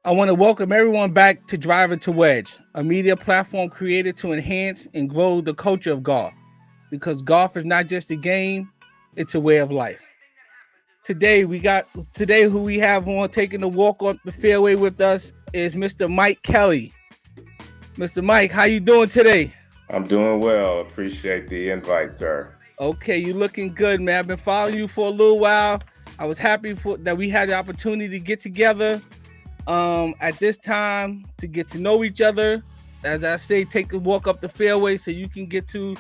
I want to welcome everyone back to Driver to Wedge, a media platform created to enhance and grow the culture of golf. Because golf is not just a game, it's a way of life. Today who we have on taking the walk up the fairway with us is Mr. Mike Kelley. Mr. Mike, how you doing today? I'm doing well. Appreciate the invite, sir. Okay, you looking good, man. I've been following you for a little while. I was happy that we had the opportunity to get together at this time to get to know each other. As I say, take a walk up the fairway so you can get to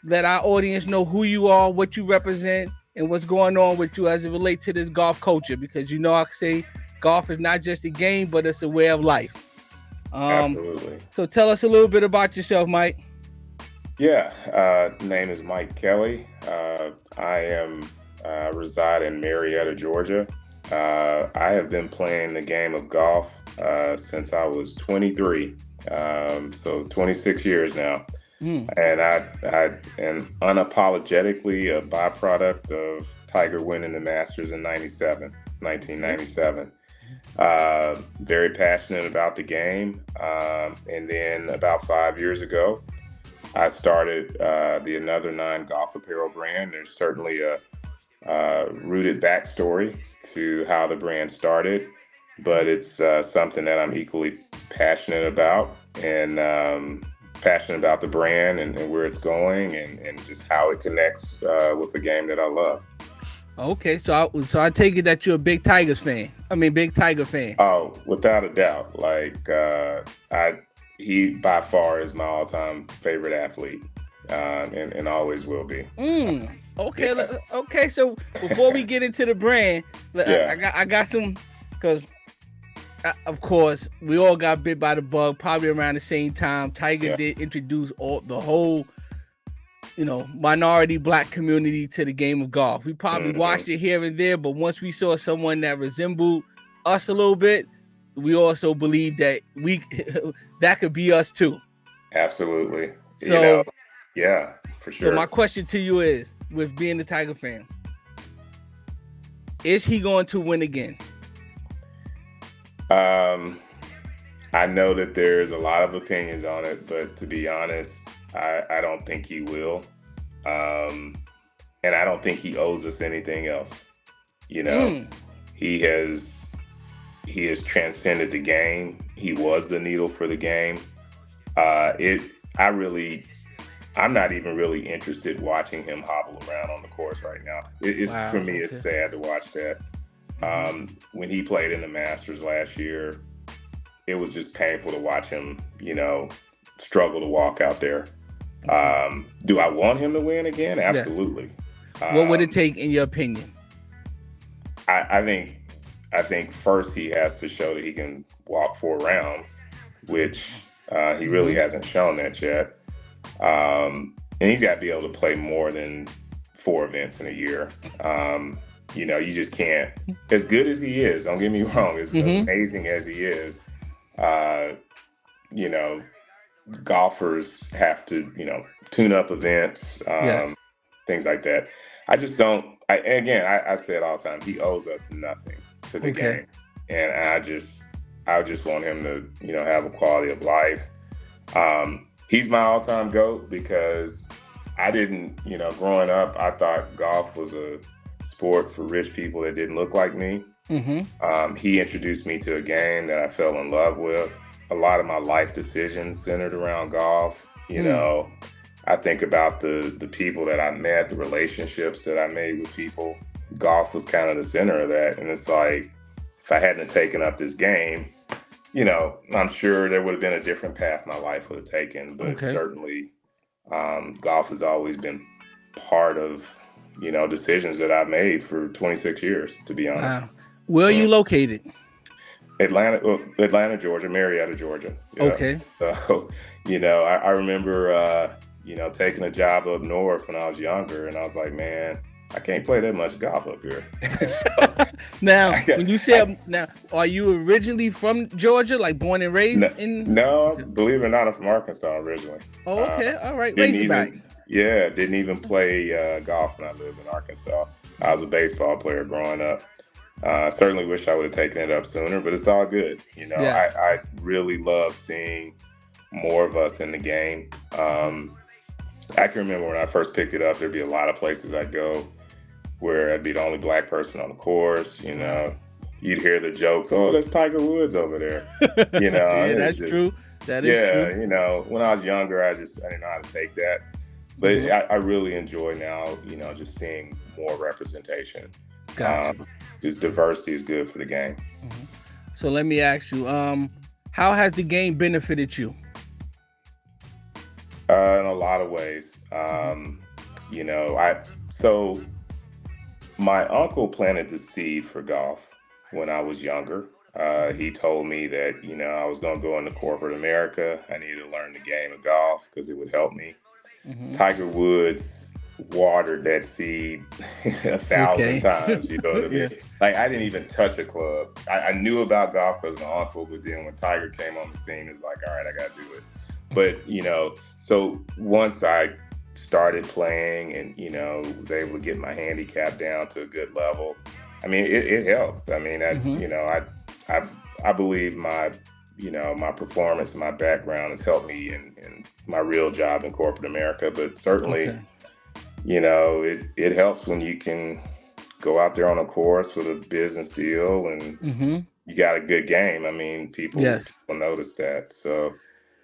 let our audience know who you are, what you represent, and what's going on with you as it relates to this golf culture. Because I say golf is not just a game, but it's a way of life. Absolutely. So tell us a little bit about yourself, Mike. Yeah, name is Mike Kelley. I reside in Marietta, Georgia. I have been playing the game of golf since I was 23, so 26 years now. And I am unapologetically a byproduct of Tiger winning the Masters in 1997. Very passionate about the game. And then about 5 years ago, I started the Another Nine Golf Apparel brand. There's certainly a rooted backstory to how the brand started, but it's something that I'm equally passionate about, and passionate about the brand and where it's going and just how it connects with the game that I love. Okay, so I take it that you're a big Tigers fan. Big Tiger fan. Oh, without a doubt. He by far is my all-time favorite athlete, and always will be. Okay, yeah. Okay. So before we get into the brand, I got some, because of course we all got bit by the bug probably around the same time. Tiger did introduce the whole, minority black community to the game of golf. We probably watched it here and there, but once we saw someone that resembled us a little bit, we also believe that that could be us too. Absolutely. So, yeah, for sure. So my question to you is, with being a Tiger fan, is he going to win again? I know that there's a lot of opinions on it, but to be honest, I don't think he will. And I don't think he owes us anything else. He has transcended the game. He was the needle for the game. I'm not even really interested watching him hobble around on the course right now. For me, it's sad to watch that. When he played in the Masters last year, it was just painful to watch him, struggle to walk out there. Do I want him to win again? Absolutely. Yes. What would it take, in your opinion? I think first he has to show that he can walk 4 rounds, which he really hasn't shown that yet. And he's got to be able to play more than 4 events in a year. You just can't. As good as he is, don't get me wrong, as amazing as he is, golfers have to, tune up events, things like that. I just don't. I say it all the time. He owes us nothing to the game, and I just want him to, have a quality of life. He's my all-time GOAT because I didn't, growing up, I thought golf was a sport for rich people that didn't look like me. He introduced me to a game that I fell in love with. A lot of my life decisions centered around golf. I think about the people that I met, the relationships that I made with people. Golf was kind of the center of that. And it's like, if I hadn't taken up this game, I'm sure there would have been a different path my life would have taken. But certainly, golf has always been part of, decisions that I've made for 26 years, to be honest. Wow. Where are you located? Atlanta, Georgia, Marietta, Georgia. Yeah. Okay. So, I remember, taking a job up north when I was younger, and I was like, man, I can't play that much golf up here. Now, when you say are you originally from Georgia, like born and raised in? No, believe it or not, I'm from Arkansas originally. Oh, okay. All right. Razorbacks. Didn't even play golf when I lived in Arkansas. I was a baseball player growing up. Certainly wish I would have taken it up sooner, but it's all good. Yes. I really love seeing more of us in the game. I can remember when I first picked it up, there'd be a lot of places I'd go where I'd be the only black person on the course. Wow. You'd hear the jokes, "Oh, that's Tiger Woods over there." Yeah, And it's that's just, true. That is yeah. true. When I was younger, I didn't know how to take that, but Hmm. I really enjoy now. Just seeing more representation. Got Um, you. just diversity is good for the game. Hmm. So let me ask you, how has the game benefited you? In a lot of ways. Hmm. I so my uncle planted the seed for golf when I was younger. Hmm. He told me that I was going to go into corporate America. I needed to learn the game of golf because it would help me. Hmm. Tiger Woods watered that seed 1,000 Okay. times. You know what I mean? Yeah. Like I didn't even touch a club. I knew about golf because my uncle, but then when Tiger came on the scene, it's like, all right, I got to do it. But so once I started playing and was able to get my handicap down to a good level, I mean it helped. I mean Hmm. I I believe my performance and my background has helped me in my real job in corporate America. But certainly Okay. it helps when you can go out there on a course with a business deal and Hmm. you got a good game. I mean, people Yes. notice that. So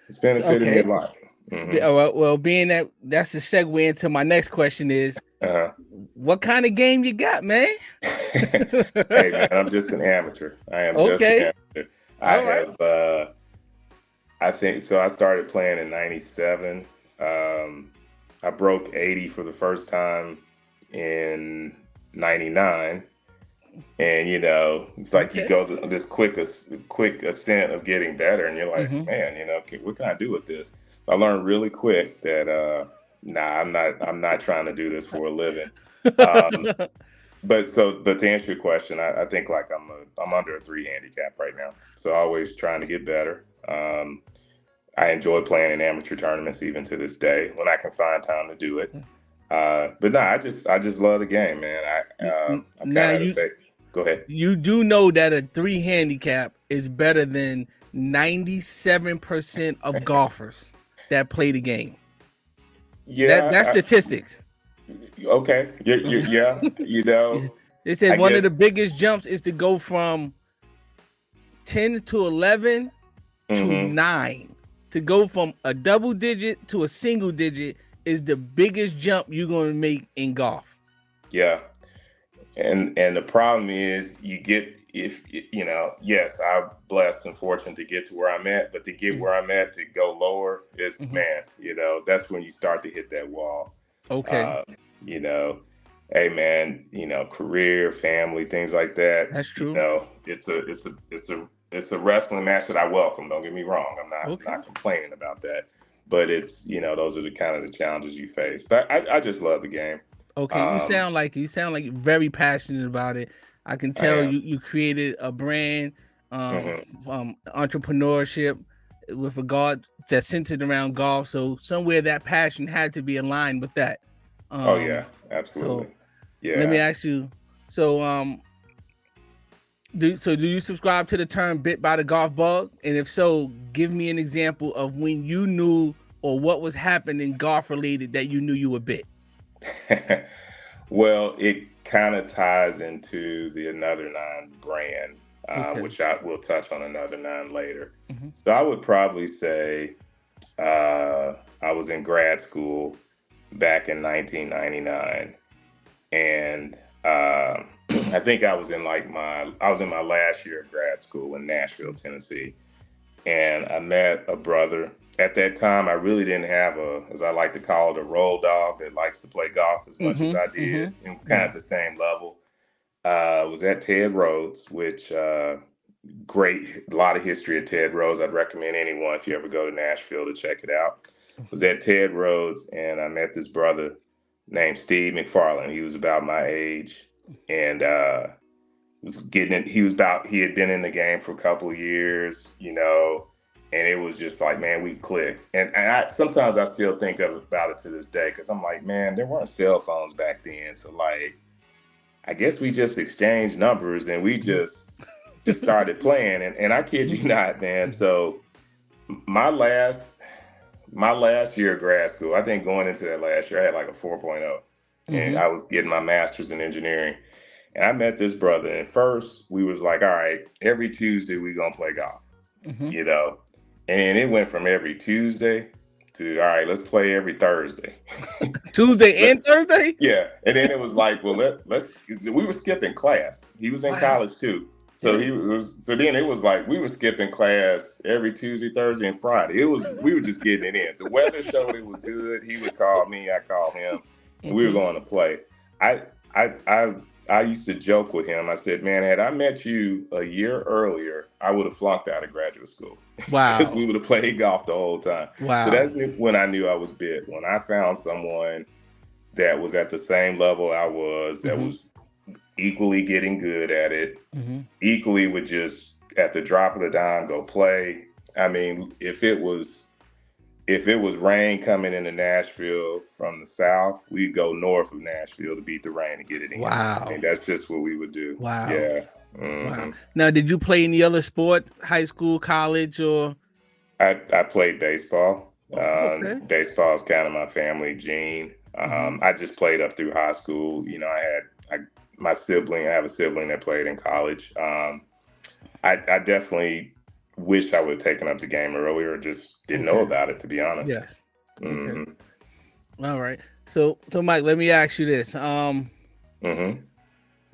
it's So, benefited me a okay. lot. Well, being that that's a segue into my next question is, Uh-huh. what kind of game you got, man? Hey man, I'm just an amateur. I am just an Okay. amateur. I All right. have I think so. I started playing in '97. Um, I broke 80 for the first time in '99, and it's like you Okay. go to this quick ascent of getting better, and you're like, Hmm. man, what can I do with this? I learned really quick that nah, I'm not trying to do this for a living. Um, but to answer your question, I think like I'm under a 3 handicap right now, so always trying to get better. I enjoy playing in amateur tournaments even to this day when I can find time to do it. But no, I just love the game, man. I'm Now kind of at a phase. Go ahead. you do know that a 3 handicap is better than 97% of golfers that play the game. That's Yeah. statistics. Okay. Yeah. They said I one of the guess. biggest jumps is to go from 10 to 11 to Hmm. 9. To go from a double digit to a single digit is the biggest jump you're going to make in golf. Yeah. And the problem is you get if yes, I'm blessed and fortunate to get to where I'm at, but to get Mhm. where I'm at to go lower is, Mhm. man, that's when you start to hit that wall. Okay, Uh, you know, hey man, career, family, things like that. that's true. It's a wrestling match that I welcome. Don't get me wrong. I'm Okay. not complaining about that. But it's those are the kind of the challenges you face. But I just love the game. Okay, Um, you sound like you're very passionate about it. I can I tell am. you created a brand, Hmm. entrepreneurship with regard that's centered around golf. So somewhere that passion had to be aligned with that. Oh yeah, So absolutely. let me Yeah. ask you. So do you subscribe to the term "bit by the golf bug"? And if so, give me an example of when you knew or what was happening golf related that you knew you were bit. Well, it kind of ties into the Another Nine brand, Okay. which I will touch on Another Nine later. Hmm. So I would probably say I was in grad school back in 1999, and I think I was in my last year of grad school in Nashville, Tennessee, and I met a brother. At that time, I really didn't have as I like to call it, a road dog that likes to play golf as much as Hmm. I Hmm. did. It was kind of Yeah. at the same level. Was at Ted Rhodes, which great, a lot of history at Ted Rhodes. I'd recommend anyone if you ever go to Nashville to check it out. Was Mhm. at Ted Rhodes, and I met this brother named Steve McFarland. He was about my age, and was getting it. He had been in the game for a couple of years, and it was just like, man, we clicked. And sometimes I still think about it to this day because I'm like, man, there weren't cell phones back then, so like I guess we just exchanged numbers and we just started playing. And I kid you not, man. So my last year of grad school, I think going into that last year, I had like a 4.0, and I was getting my master's in engineering. And I met this brother, and first we was like, all right, every Tuesday we gonna play golf, you know? And it went from every Tuesday to, all right, let's play every Thursday. Tuesday and Thursday? Yeah. And then it was like, well, let's, we were skipping class. He was in college too. So then it was like, we were skipping class every Tuesday, Thursday, and Friday. We were just getting it in. The weather showed it was good. He would call me, I called him, and we were going to play. I used to joke with him. I said, man, had I met you a year earlier, I would have flunked out of graduate school. Wow. Because we would have played golf the whole time. Wow. So that's when I knew I was bit. When I found someone that was at the same level I was, that was equally getting good at it, equally would just at the drop of the dime go play. I mean, if it was rain coming into Nashville from the south, we'd go north of Nashville to beat the rain and get it in. Wow. I mean, that's just what we would do. Wow. Yeah. Wow. Now, did you play any other sport, high school, college, or? I played baseball. Okay. Baseball is kind of my family gene. I just played up through high school. You know, I have a sibling that played in college. I definitely wish I would have taken up the game earlier. Just didn't know about it, to be honest. Yes. Okay. All right. So Mike, let me ask you this.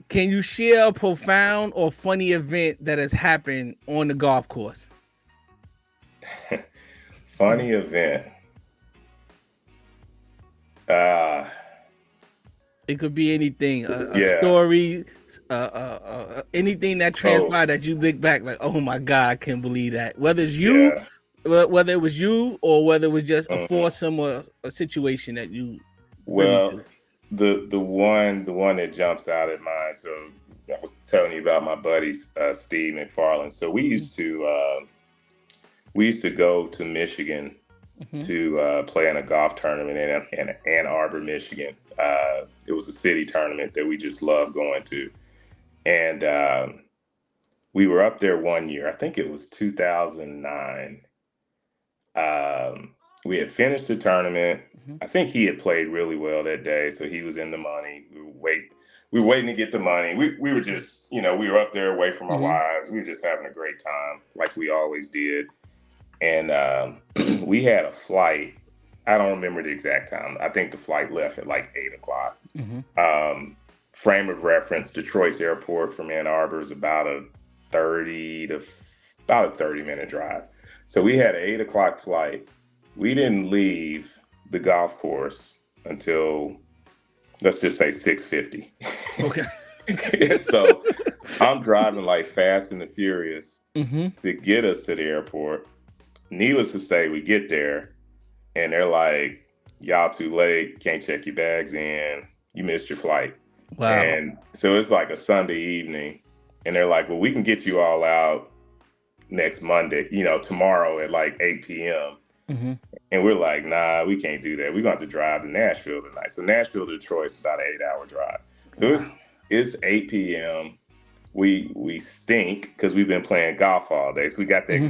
Can you share a profound or funny event that has happened on the golf course? Funny event. It could be anything, a story, anything that transpired that you look back like, oh my God, I can't believe that. Whether it's you, whether it was you, or whether it was just a foursome or a situation that you. Well, the one that jumps out at mind. So I was telling you about my buddies, Steve McFarland. So we used to go to Michigan to play in a golf tournament in Ann Arbor, Michigan. It was a city tournament that we just loved going to. And we were up there one year. I think it was 2009. We had finished the tournament. I think he had played really well that day, so he was in the money. We were waiting to get the money. We were just, we were up there away from our wives. We were just having a great time, like we always did. And we had a flight. I don't remember the exact time. I think the flight left at like 8:00. Frame of reference: Detroit's airport from Ann Arbor is about a 30-minute drive. So we had an 8:00 flight. We didn't leave the golf course until, let's just say, 6:50. Okay. So I'm driving like Fast and the Furious to get us to the airport. Needless to say, we get there and they're like, y'all too late, can't check your bags in, you missed your flight. Wow. And so it's like a Sunday evening and they're like, well, we can get you all out next Monday, tomorrow at like 8 p.m. And we're like, nah, we can't do that. We're going to have to drive to Nashville tonight. So Nashville to Detroit is about an 8-hour drive. So it's 8 p.m. We stink because we've been playing golf all day. So we got that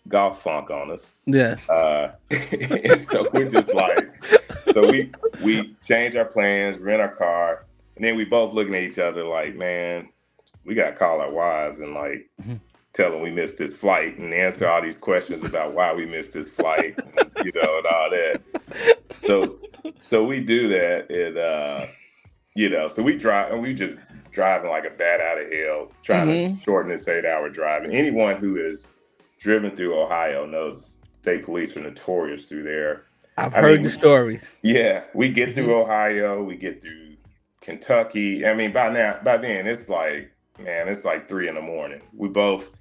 golf funk on us. Yes. And so we're just like, so we change our plans, rent our car, and then we both looking at each other like, man, we got to call our wives and like tell them we missed this flight and answer all these questions about why we missed this flight, and, and all that. So we do that, and so we drive, and we just driving like a bat out of hell, trying to shorten this 8-hour drive. And anyone who has driven through Ohio knows state police are notorious through there. I've heard the stories. Yeah, we get through Ohio, we get through Kentucky. I mean, by then it's like, man, it's like 3 a.m. We both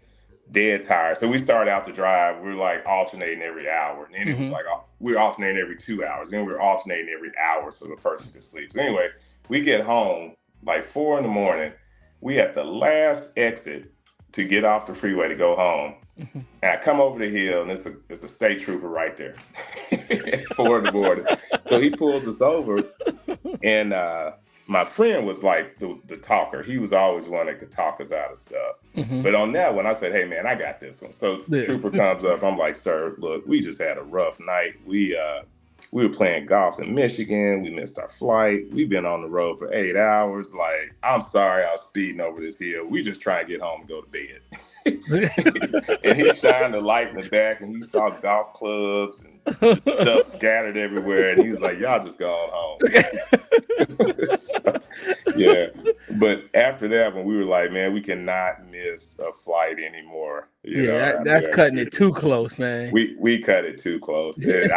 dead tired. So we started out to drive. We're like alternating every hour. And then it was like, we're alternating every 2 hours. Then we're alternating every hour so the person could sleep. So anyway, we get home like 4 a.m. We at the last exit to get off the freeway to go home. And I come over the hill and it's a state trooper right there at 4 a.m. So he pulls us over and my friend was like the talker. He was always one that could talk us out of stuff. Mm-hmm. But on that one, I said, hey, man, I got this one. So Trooper comes up. I'm like, sir, look, we just had a rough night. We were playing golf in Michigan. We missed our flight. We've been on the road for 8 hours. Like, I'm sorry I was speeding over this hill. We just try and get home and go to bed. And he shined the light in the back, and he saw golf clubs and stuff scattered everywhere. And he was like, y'all just go on home. So, yeah. But after that, when we were like, man, we cannot miss a flight anymore. That's cutting it too close, man. We cut it too close. And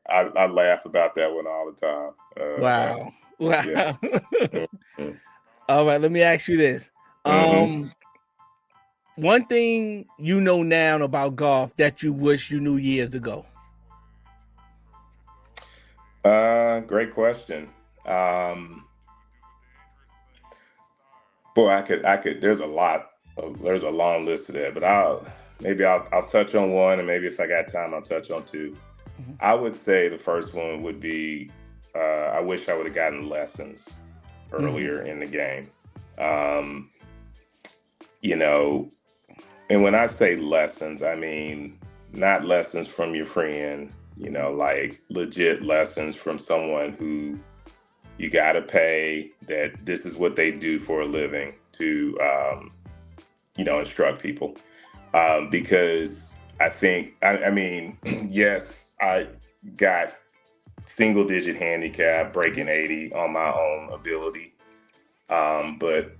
I laugh about that one all the time. Wow. Yeah. Mm-hmm. All right, let me ask you this. One thing you know now about golf that you wish you knew years ago. Great question. Boy, I could. There's a long list of that, but I'll touch on one, and maybe if I got time, I'll touch on two. Mm-hmm. I would say the first one would be, I wish I would have gotten lessons earlier in the game. And when I say lessons, I mean not lessons from your friend, like legit lessons from someone who you got to pay, that this is what they do for a living to, instruct people. Because I think, yes, I got single digit handicap, breaking 80 on my own ability. But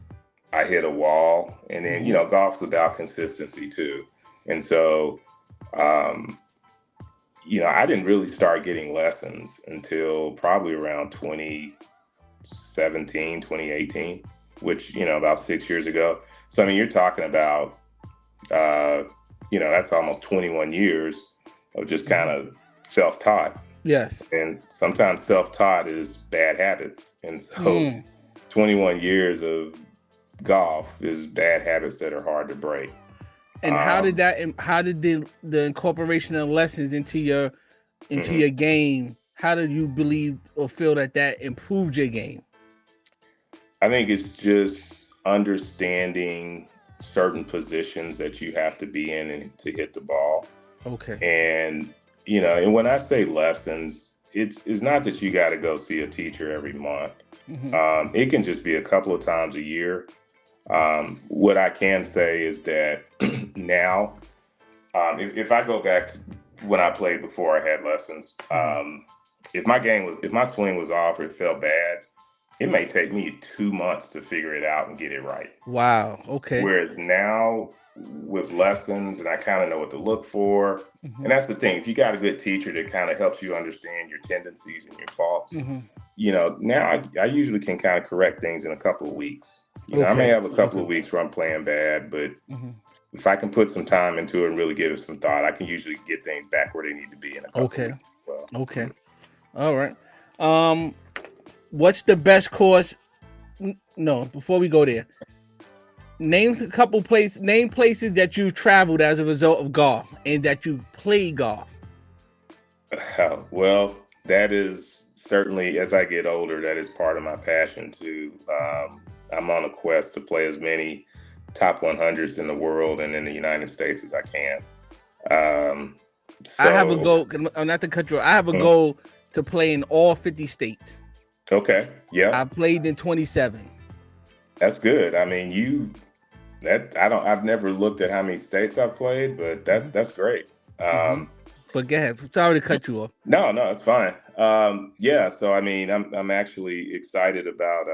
I hit a wall, and then, golf's about consistency too. And so, I didn't really start getting lessons until probably around 2017, 2018, which, about 6 years ago. So, you're talking about, that's almost 21 years of just kind of self-taught. Yes. And sometimes self-taught is bad habits. And so 21 years of golf is bad habits that are hard to break. And how did the incorporation of lessons into your game, how did you believe or feel that improved your game? I think it's just understanding certain positions that you have to be in and to hit the ball. Okay. And and when I say lessons, it's not that you got to go see a teacher every month. Mm-hmm. It can just be a couple of times a year. What I can say is that now, if I go back to when I played before I had lessons, if my swing was off or it felt bad, it may take me 2 months to figure it out and get it right. Wow. Okay. Whereas now with lessons, and I kind of know what to look for. Mm-hmm. And that's the thing. If you got a good teacher that kind of helps you understand your tendencies and your faults, now I usually can kind of correct things in a couple of weeks. I may have a couple of weeks where I'm playing bad, but if I can put some time into it and really give it some thought, I can usually get things back where they need to be in a couple of weeks. Well, okay. All right. What's the best course? No, before we go there, name places that you've traveled as a result of golf and that you've played golf. Well, that is certainly, as I get older, that is part of my passion too. I'm on a quest to play as many top 100s in the world and in the United States as I can. I have a goal, not to cut you off, I have a goal to play in all 50 states. Okay. Yeah. I played in 27. That's good. I've never looked at how many states I've played, but that's great. But go ahead. Sorry to cut you off. No, it's fine. So I'm actually excited about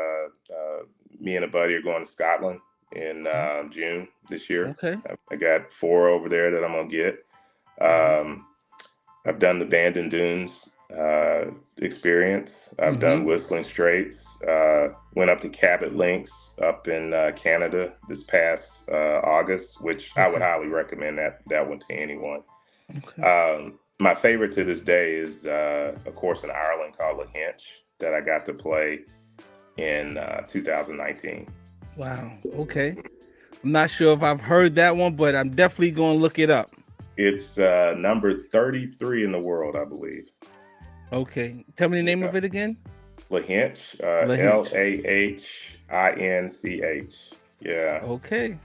me and a buddy are going to Scotland in June this year. Okay. I got 4 over there that I'm gonna get. I've done the Bandon Dunes experience. I've done Whistling Straits. Went up to Cabot Links up in Canada this past August, which I would highly recommend that one to anyone. Okay. My favorite to this day is a course in Ireland called Lahinch that I got to play in 2019. Wow. Okay. I'm not sure if I've heard that one, but I'm definitely going to look it up. It's number 33 in the world, I believe. Okay. Tell me the name of it again. Lahinch, Lahinch. Lahinch. Yeah. Okay.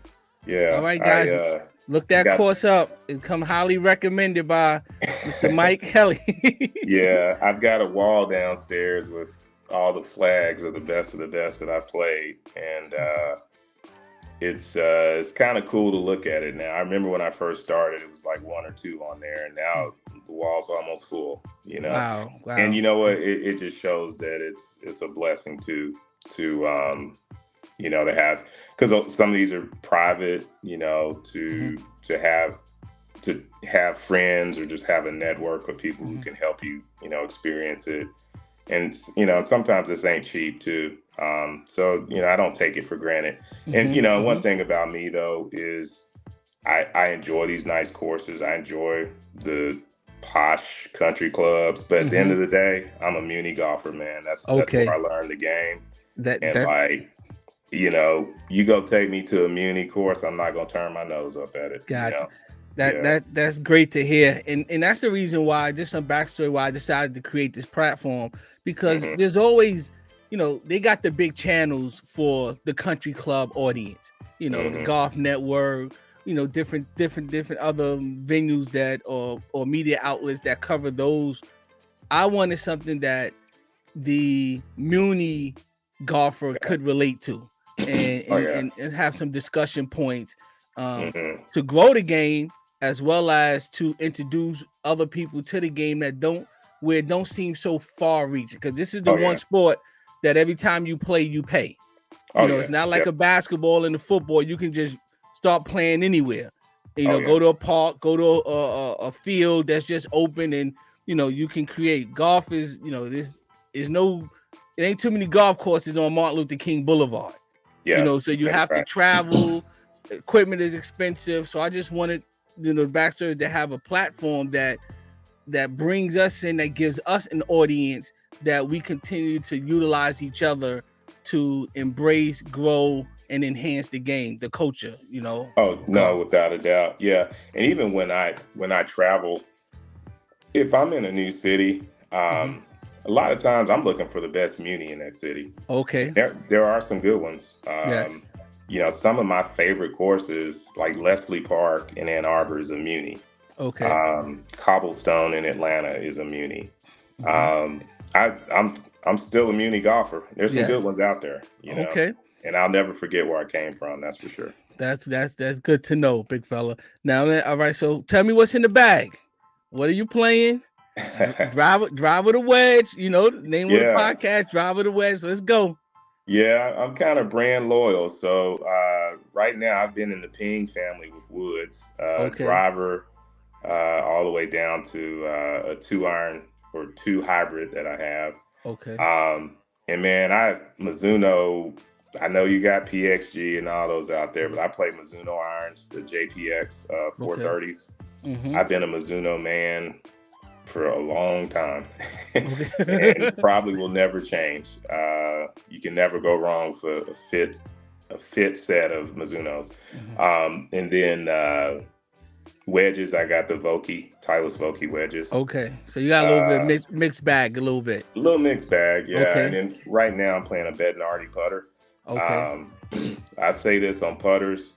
Yeah. All right, guys. Look that course up. It come highly recommended by Mr. Mike Kelley. Yeah, I've got a wall downstairs with all the flags of the best that I've played, and it's kind of cool to look at it now. I remember when I first started, it was like one or two on there, and now the wall's almost full. Wow. And you know what? It just shows that it's a blessing to have, because some of these are private, to have friends or just have a network of people who can help you, experience it. And, sometimes this ain't cheap too. So, I don't take it for granted. And, one thing about me though, is I enjoy these nice courses. I enjoy the posh country clubs, but at the end of the day, I'm a muni golfer, man. That's where I learned the game. You go take me to a muni course, I'm not gonna turn my nose up at it. That's great to hear, and that's the reason why. Just some backstory why I decided to create this platform, because there's always, they got the big channels for the country club audience, the Golf Network, different other venues that or media outlets that cover those. I wanted something that the muni golfer could relate to. And have some discussion points to grow the game, as well as to introduce other people to the game that don't seem so far reaching. Because this is the one sport that every time you play, you pay. It's not like a basketball and a football. You can just start playing anywhere. Go to a park, go to a field that's just open, and you can create. Golf is it ain't too many golf courses on Martin Luther King Boulevard. So you have to travel. Equipment is expensive. So I just wanted, the backstory to have a platform that brings us in, that gives us an audience that we continue to utilize each other to embrace, grow, and enhance the game, the culture, Oh, no, without a doubt. Yeah. And even when I travel, if I'm in a new city, a lot of times I'm looking for the best muni in that city. Okay. There are some good ones. Yes. Some of my favorite courses, like Leslie Park in Ann Arbor, is a muni. Okay. Cobblestone in Atlanta is a muni. I'm still a muni golfer. There's some good ones out there. Okay. And I'll never forget where I came from. That's for sure. That's good to know, big fella. Now, all right. So tell me what's in the bag. What are you playing? Driver the wedge. Name of the podcast. Driver the wedge. Let's go. Yeah, I'm kind of brand loyal. So right now, I've been in the Ping family with woods. Driver, all the way down to a 2-iron or 2 hybrid that I have. Okay. And man, Mizuno. I know you got PXG and all those out there, but I play Mizuno irons, the JPX 430s. I've been a Mizuno man for a long time, and probably will never change. You can never go wrong for a fit set of Mizunos. And then wedges, I got the Titleist Vokey wedges. Okay, so you got a little bit mixed bag, a little mixed bag, yeah. Okay. And then right now I'm playing a Bednardi putter. Okay. I'd say this on putters.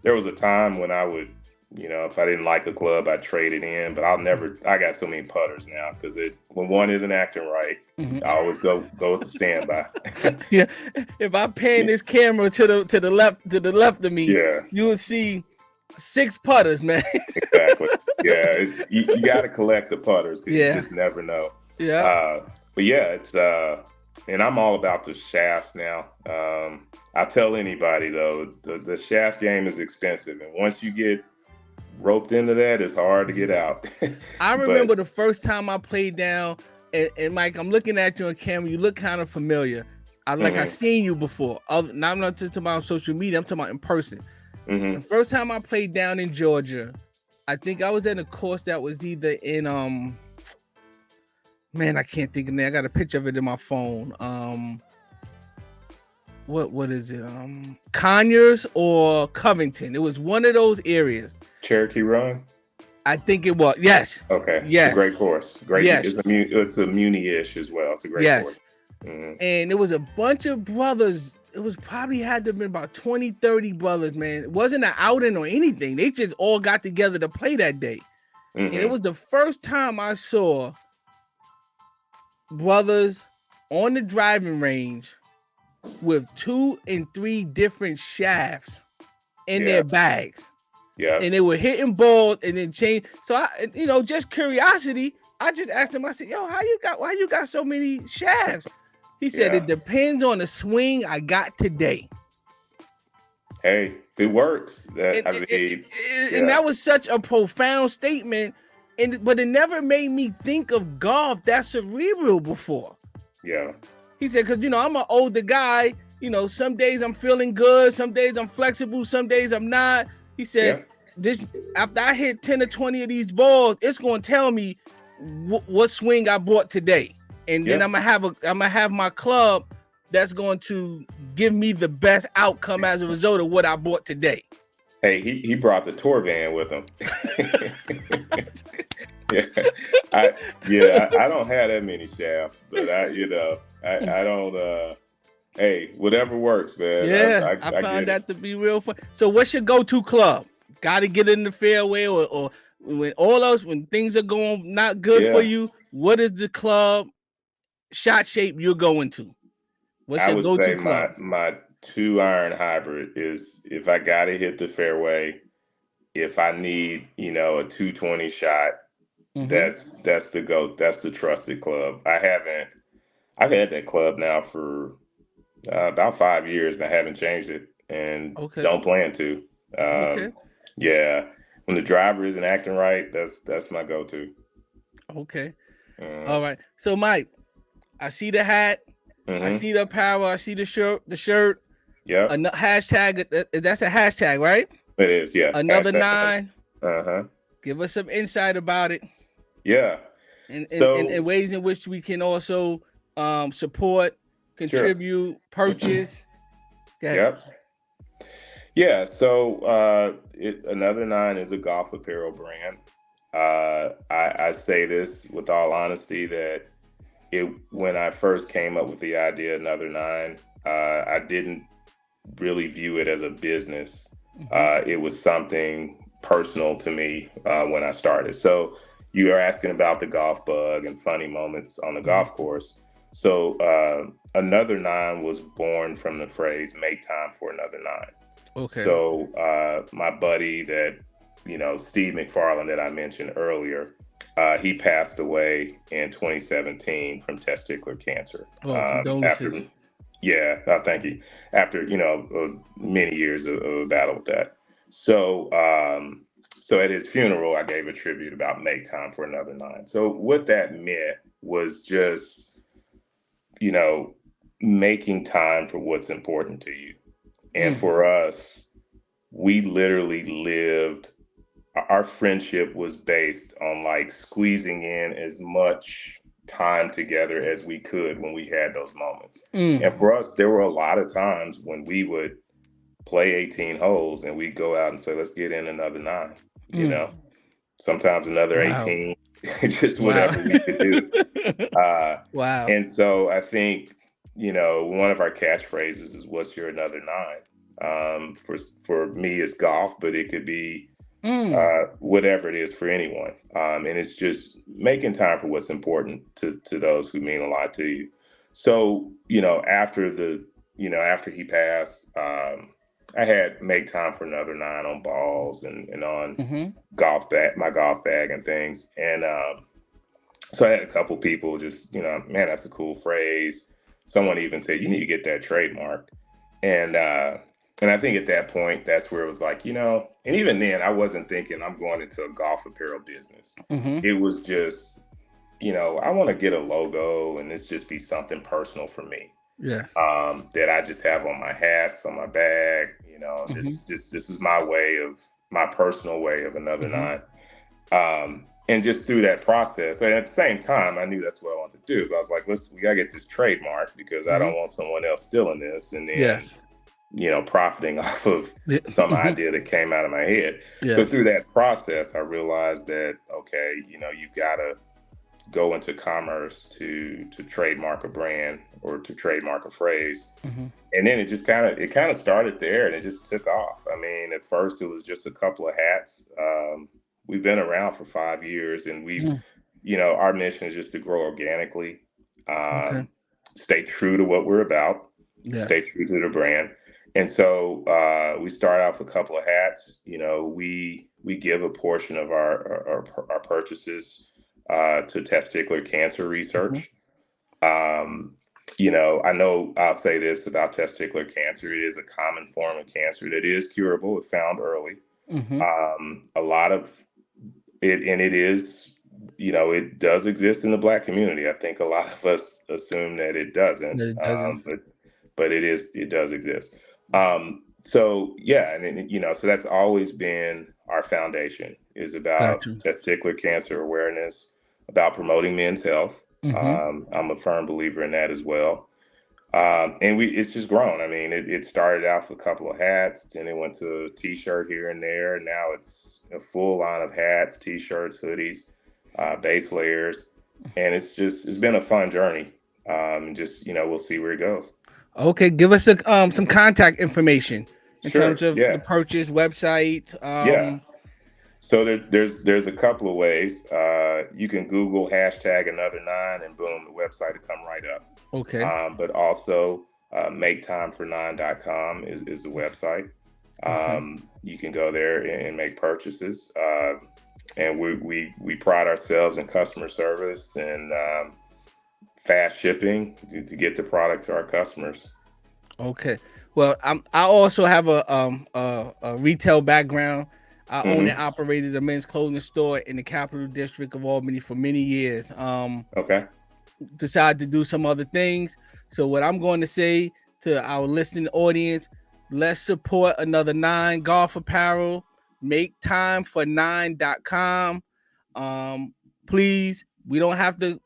There was a time when I would, if I didn't like a club, I'd trade it in. But I got so many putters now, because when one isn't acting right, I always go with the standby. Yeah. If I pan this camera to the left of me, you will see 6 putters, man. Exactly. Yeah. You got to collect the putters, because you just never know. Yeah. But yeah, it's and I'm all about the shafts now. I tell anybody though, the shaft game is expensive, and once you get roped into that, it's hard to get out. I remember the first time I played down, and Mike, I'm looking at you on camera. You look kind of familiar. I've seen you before. Now I'm not just talking about social media. I'm talking about in person. The first time I played down in Georgia, I think I was at a course that was either in man, I can't think of it. I got a picture of it in my phone. What is it? Conyers or Covington? It was one of those areas. Cherokee Run? I think it was. Yes. Okay. Yes. It's a great course. Great. Yes. It's a muni-ish as well. It's a great course. And there was a bunch of brothers. It was probably had to have been about 20, 30 brothers, man. It wasn't an outing or anything. They just all got together to play that day. And it was the first time I saw brothers on the driving range with 2 and 3 different shafts in their bags. Yeah. And they were hitting balls and then change. So I, just curiosity, I just asked him, I said, yo, why you got so many shafts? He said, it depends on the swing I got today. Hey, it works. And that was such a profound statement. But it never made me think of golf that cerebral before. Yeah. He said, because, I'm an older guy. Some days I'm feeling good. Some days I'm flexible. Some days I'm not. He said, after I hit 10 or 20 of these balls, it's going to tell me what swing I bought today. And then I'm gonna have my club that's going to give me the best outcome as a result of what I bought today. Hey, he brought the tour van with him. I don't have that many shafts, but I don't. Hey, whatever works, man. Yeah, I found that to be real fun. So, what's your go-to club? Got to get in the fairway, or when things are going not good for you, what is the club shot shape you're going to? What's your go-to club? My 2-iron hybrid is, if I gotta hit the fairway, if I need a 220 shot, that's the trusted club. I've had that club now for about 5 years, and I haven't changed it, and don't plan to. Yeah, when the driver isn't acting right, that's my go-to. Okay. All right. So, Mike, I see the hat, I see the apparel, I see the shirt. Yeah. Hashtag. That's a hashtag, right? It is. Yeah. Another hashtag 9. Give us some insight about it. Yeah. And ways in which we can also support, contribute, purchase. Yep. Yeah. So Another 9 is a golf apparel brand. I say this with all honesty that when I first came up with the idea, Another 9, I didn't really view it as a business. It was something personal to me when I started. So you are asking about the golf bug and funny moments on the golf course. So Another 9 was born from the phrase "make time for another 9." Okay. So my buddy Steve McFarland that I mentioned earlier, he passed away in 2017 from testicular cancer. Condolences. Thank you. After many years of a battle with that. So at his funeral, I gave a tribute about make time for another 9. So what that meant was just making time for what's important to you. And for us, we literally lived. Our friendship was based on squeezing in as much time together as we could when we had those moments. And for us, there were a lot of times when we would play 18 holes and we'd go out and say, let's get in another 9, sometimes another 18, just whatever we could do. Wow. And so I think, one of our catchphrases is what's your another 9? For me, it's golf, but it could be whatever it is for anyone. And it's just making time for what's important to those who mean a lot to you. So, after he passed, I had make time for another 9 on balls and on my golf bag and things. And so I had a couple people just, man, that's a cool phrase. Someone even said, you need to get that trademarked. And I think at that point, that's where it was and even then I wasn't thinking I'm going into a golf apparel business. It was just, I want to get a logo and it's just be something personal for me. Yeah. That I just have on my hats, on my bag, this is my personal way of another 9. And just through that process, and at the same time, I knew that's what I wanted to do. But I was like, we gotta get this trademark because I don't want someone else stealing this and then, profiting off of some idea that came out of my head. Yes. So through that process, I realized that, okay, you've go into commerce to trademark a brand or to trademark a phrase. And then it kind of started there, and it just took off. I mean, at first it was just a couple of hats. We've been around for 5 years, and our mission is just to grow organically, stay true to what we're about, stay true to the brand. And so we start off with a couple of hats. We give a portion of our purchases to testicular cancer research. I know I'll say this about testicular cancer. It is a common form of cancer that is curable if found early. A lot of it, and it is, it does exist in the Black community. I think a lot of us assume that it doesn't, but it does exist. So yeah, and so that's always been our foundation, is about testicular cancer awareness, about promoting men's health. I'm a firm believer in that as well. And it's just grown. I mean, it started out with a couple of hats, and it went to a t-shirt here and there. And now it's a full line of hats, t-shirts, hoodies, base layers. And it's been a fun journey. We'll see where it goes. Okay. Give us some contact information in terms of the purchase website. So there's a couple of ways. You can Google #another9, and boom, the website will come right up. Okay. But also maketimefor9.com is the website. You can go there and make purchases. And we pride ourselves in customer service and fast shipping to get the product to our customers. Okay. Well, I also have a retail background. I owned and operated a men's clothing store in the Capital District of Albany for many years. Decided to do some other things. So what I'm going to say to our listening audience, let's support Another 9 Golf Apparel. maketimefor9.com. Please, we don't have to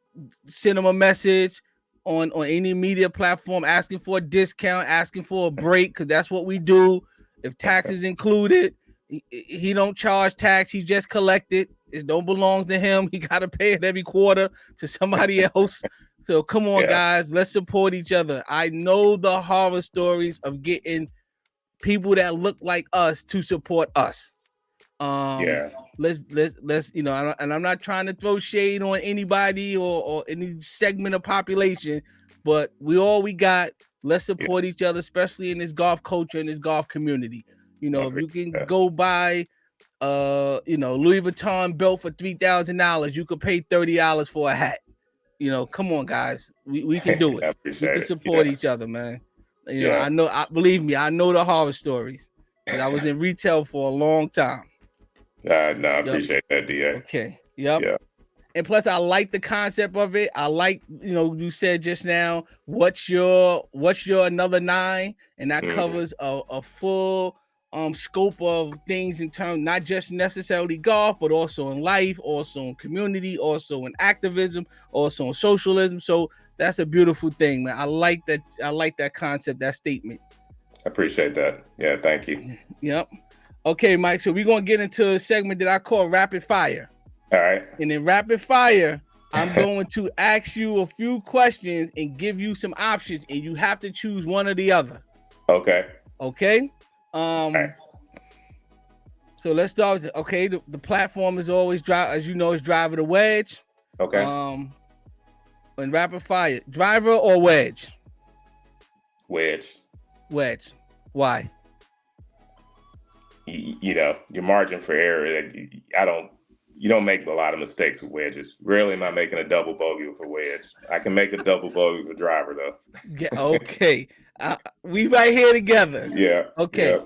send them a message on any media platform asking for a discount, asking for a break, because that's what we do. If taxes included, he don't charge tax. He just collected. It don't belong to him. He got to pay it every quarter to somebody else. So come on, guys, let's support each other. I know the horror stories of getting people that look like us to support us. Let's and I'm not trying to throw shade on anybody or any segment of population, but we got. Let's support each other, especially in this golf culture, in this golf community. If you can go buy Louis Vuitton belt for $3,000, you could pay $30 for a hat. Come on, guys. We can do it. We can support each other, man. Believe me, I know the horror stories. I was in retail for a long time. I appreciate that, DA. Okay. Yep. Yeah. And plus, I like the concept of it. I like, you said just now, what's your Another 9, and that covers a full scope of things in terms, not just necessarily golf, but also in life, also in community, also in activism, also in socialism. So that's a beautiful thing, man. I like that. I like that concept, that statement. I appreciate that. Yeah, thank you. Yep. Okay, Mike. So we're gonna get into a segment that I call Rapid Fire. All right. And in Rapid Fire, I'm going to ask you a few questions and give you some options, and you have to choose one or the other. Okay. Okay. Right. So let's start with, the platform is always is driver to wedge. Okay. In Rapid Fire, driver or wedge? Wedge. Why? Your margin for error. You don't make a lot of mistakes with wedges. Rarely am I making a double bogey with a wedge. I can make a double bogey with a driver though. Yeah. Okay. We right here together. Yeah. Okay. Yeah.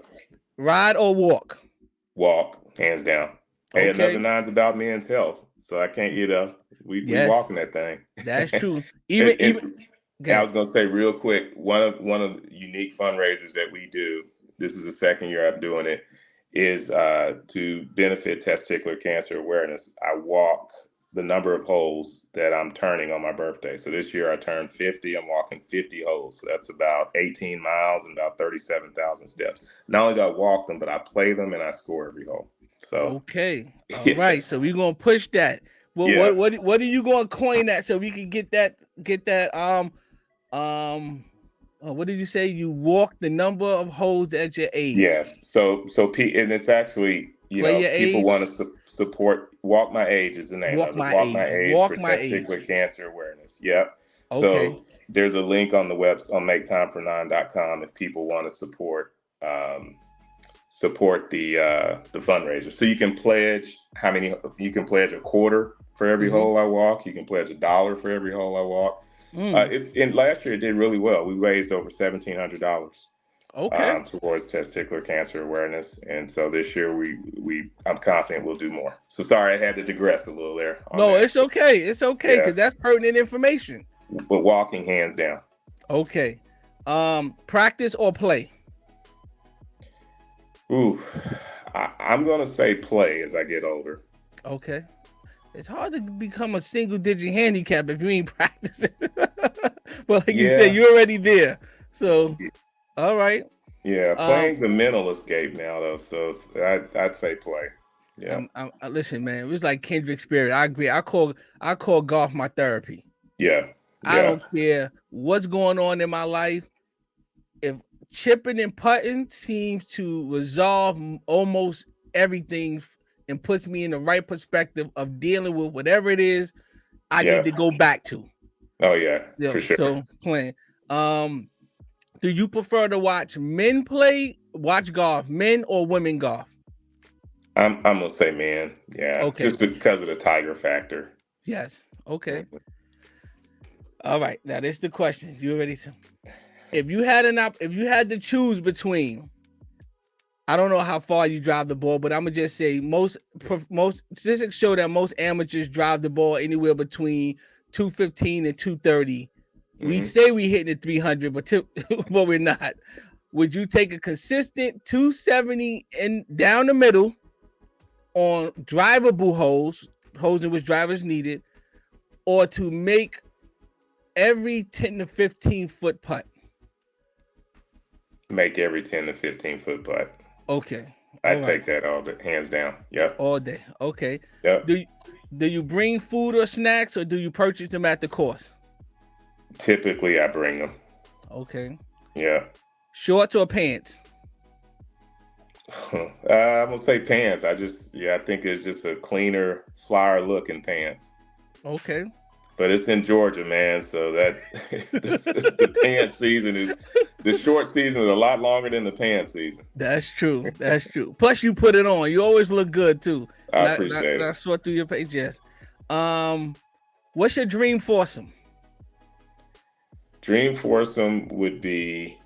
Ride or walk? Walk, hands down. Hey, Another 9's about men's health, so I can't. We walking that thing. That's true. I was gonna say real quick, one of the unique fundraisers that we do. This is the second year I'm doing it. Is to benefit testicular cancer awareness. I walk the number of holes that I'm turning on my birthday. So this year I turned 50. I'm walking 50 holes. So that's about 18 miles and about 37,000 steps. Not only do I walk them, but I play them and I score every hole. So okay. All right. So we're gonna push that. What are you going to coin that so we can get that what did you say? You walk the number of holes at your age. Yes. And it's actually, Play your people age. want to support. Walk My Age is the name of it. Walk My Age for testicular cancer awareness. Yep. Okay. So there's a link on the web on maketimefor9.com if people want to support the fundraiser. So you can pledge you can pledge a quarter for every hole I walk. You can pledge $1 for every hole I walk. Last year it did really well. We raised over $1,700 towards testicular cancer awareness, and so this year I'm confident we'll do more. So sorry I had to digress a little there. No, it's okay. It's okay because that's pertinent information. But walking hands down. Okay. Practice or play? Ooh, I'm gonna say play as I get older. Okay. It's hard to become a single-digit handicap if you ain't practicing. But like you said, you're already there. So, all right. Yeah, playing's a mental escape now, though. So I'd say play. Yeah. Listen, man, it was like kindred spirit. I agree. I call golf my therapy. Yeah. I don't care what's going on in my life. If chipping and putting seems to resolve almost everything and puts me in the right perspective of dealing with whatever it is I need to go back to. Oh yeah, for sure. So playing. Do you prefer to watch golf, men or women golf? I'm gonna say men. Yeah. Okay. Just because of the Tiger factor. Yes. Okay. All right. Now this is the question. You already said. If you had to choose between, I don't know how far you drive the ball, but I'm gonna just say most statistics show that most amateurs drive the ball anywhere between 215 and 230. We say we hitting the 300, but we're not. Would you take a consistent 270 and down the middle on drivable holes in which drivers needed, or to make every 10 to 15 foot putt? Make every 10 to 15 foot putt. Okay. I'd take that all day, hands down. Yep. All day. Okay. Yep. Do you bring food or snacks, or do you purchase them at the course? Typically, I bring them. Okay. Yeah. Shorts or pants? I'm gonna say pants. I think it's just a cleaner, flyer look in pants. Okay. But it's in Georgia, man. So that the pants season the short season is a lot longer than the pants season. That's true. That's true. Plus, you put it on. You always look good too. I appreciate it. I saw through your page. Yes. What's your dream foursome? Dream foursome would be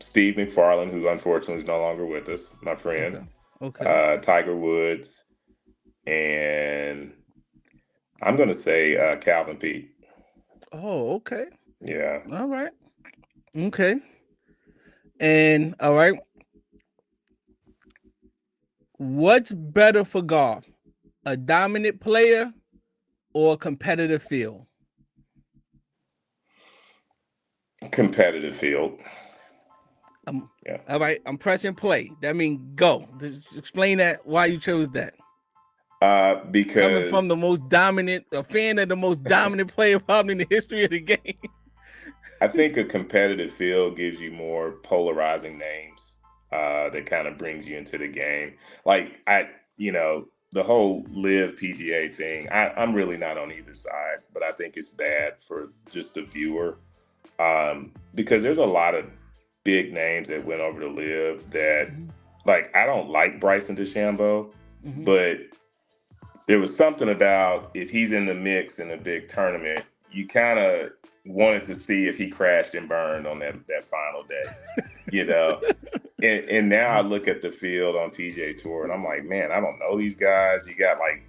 Steve McFarland, who unfortunately is no longer with us, my friend. Okay. Tiger Woods, and I'm going to say Calvin Pete. Oh, okay. Yeah. All right. Okay. And all right. What's better for golf? A dominant player or a competitive field? Competitive field. Yeah. All right. I'm pressing play. That means go. Explain that, why you chose that. Because coming from a fan of the most dominant player probably in the history of the game. I think a competitive field gives you more polarizing names that kind of brings you into the game. Like the whole live PGA thing, I'm really not on either side, but I think it's bad for just the viewer because there's a lot of big names that went over to live that, like, I don't like Bryson DeChambeau, but there was something about if he's in the mix in a big tournament, you kind of wanted to see if he crashed and burned on that final day, And now I look at the field on PGA Tour and I'm like, man, I don't know these guys. You got like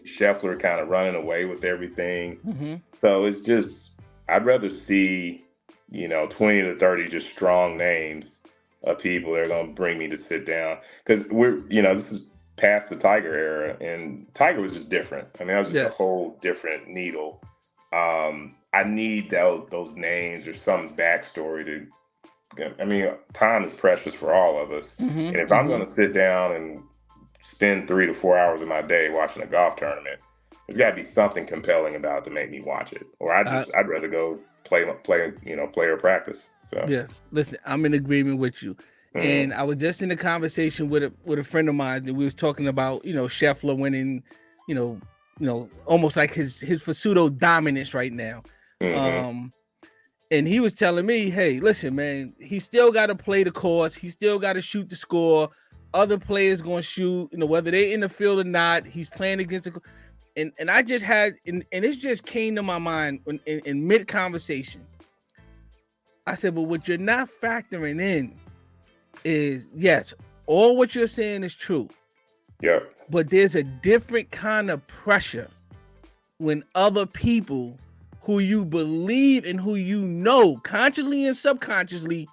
Scheffler kind of running away with everything. So it's just, I'd rather see, 20 to 30 just strong names of people that are going to bring me to sit down. Because this is past the Tiger era, and Tiger was just different. I mean, that was just a whole different needle. I need those names or some backstory time is precious for all of us. And if I'm going to sit down and spend 3 to 4 hours of my day watching a golf tournament. There's got to be something compelling about it to make me watch it, or I'd rather go play, or practice. So yeah, listen, I'm in agreement with you. Mhm. And I was just in a conversation with a friend of mine, and we was talking about, Scheffler winning, almost like his pseudo dominance right now. Mhm. And he was telling me, hey, listen, man, he still got to play the course. He still got to shoot the score. Other players going to shoot, whether they're in the field or not. He's playing against the. And I just had, and it just came to my mind in mid conversation. I said, but what you're not factoring in is, yes, all what you're saying is true. Yeah. But there's a different kind of pressure when other people who you believe and who consciously and subconsciously,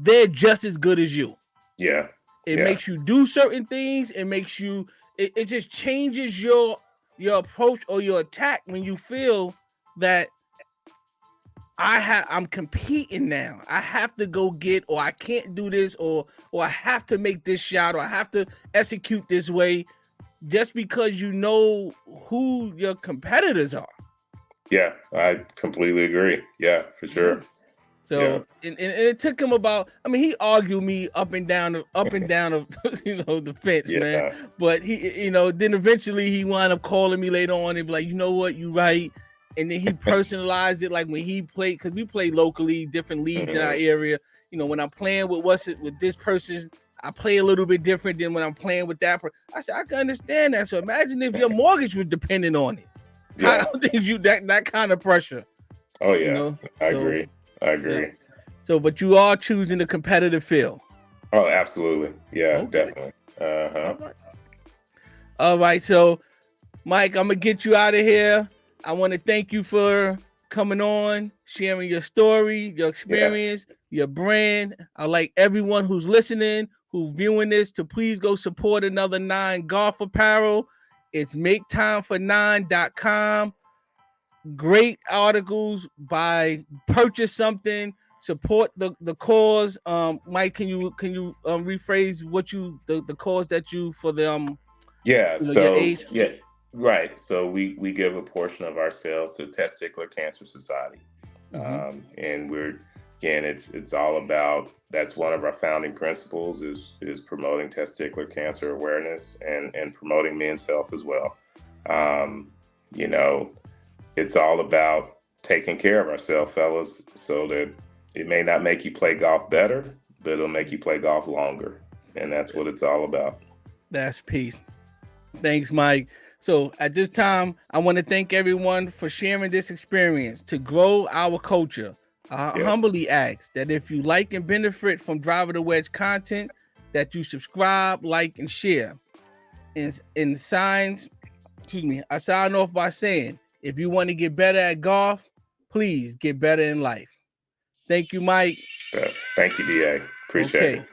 they're just as good as you. Yeah. It makes you do certain things. It makes you, it just changes your approach or your attack when you feel that I'm competing now. I have to go get, or I can't do this, or I have to make this shot, or I have to execute this way, just because you know who your competitors are. Yeah, I completely agree. Yeah, for sure. So, and it took him about, he argued me up and down of the fence, man. But he, then eventually he wound up calling me later on and be like, you know what, you right. And then he personalized it, like when he played, because we play locally, different leagues in our area. When I'm playing with this person, I play a little bit different than when I'm playing with that person. I said, I can understand that. So imagine if your mortgage was dependent on it. Yeah. I don't think you that kind of pressure. Oh yeah, I agree. Yeah. So, but you are choosing the competitive field. Oh, absolutely. Yeah, definitely. All right. So, Mike, I'm gonna get you out of here. I want to thank you for coming on, sharing your story, your experience, your brand. I like everyone who's listening, who's viewing this, to please go support another 9 Golf Apparel. It's maketimefor9.com. Great articles. Purchase something, support the cause. Mike, can you rephrase what the cause that you for the your age? Yeah. Right. So we give a portion of our sales to Testicular Cancer Society. And it's all about, that's one of our founding principles is promoting testicular cancer awareness and promoting men's health as well. It's all about taking care of ourselves, fellas, so that it may not make you play golf better, but it'll make you play golf longer. And that's what it's all about. That's peace. Thanks, Mike. So at this time, I want to thank everyone for sharing this experience to grow our culture. I humbly ask that if you like and benefit from Driver the Wedge content, that you subscribe, like, and share. I sign off by saying, if you want to get better at golf, please get better in life. Thank you, Mike. Thank you, DA. Appreciate it.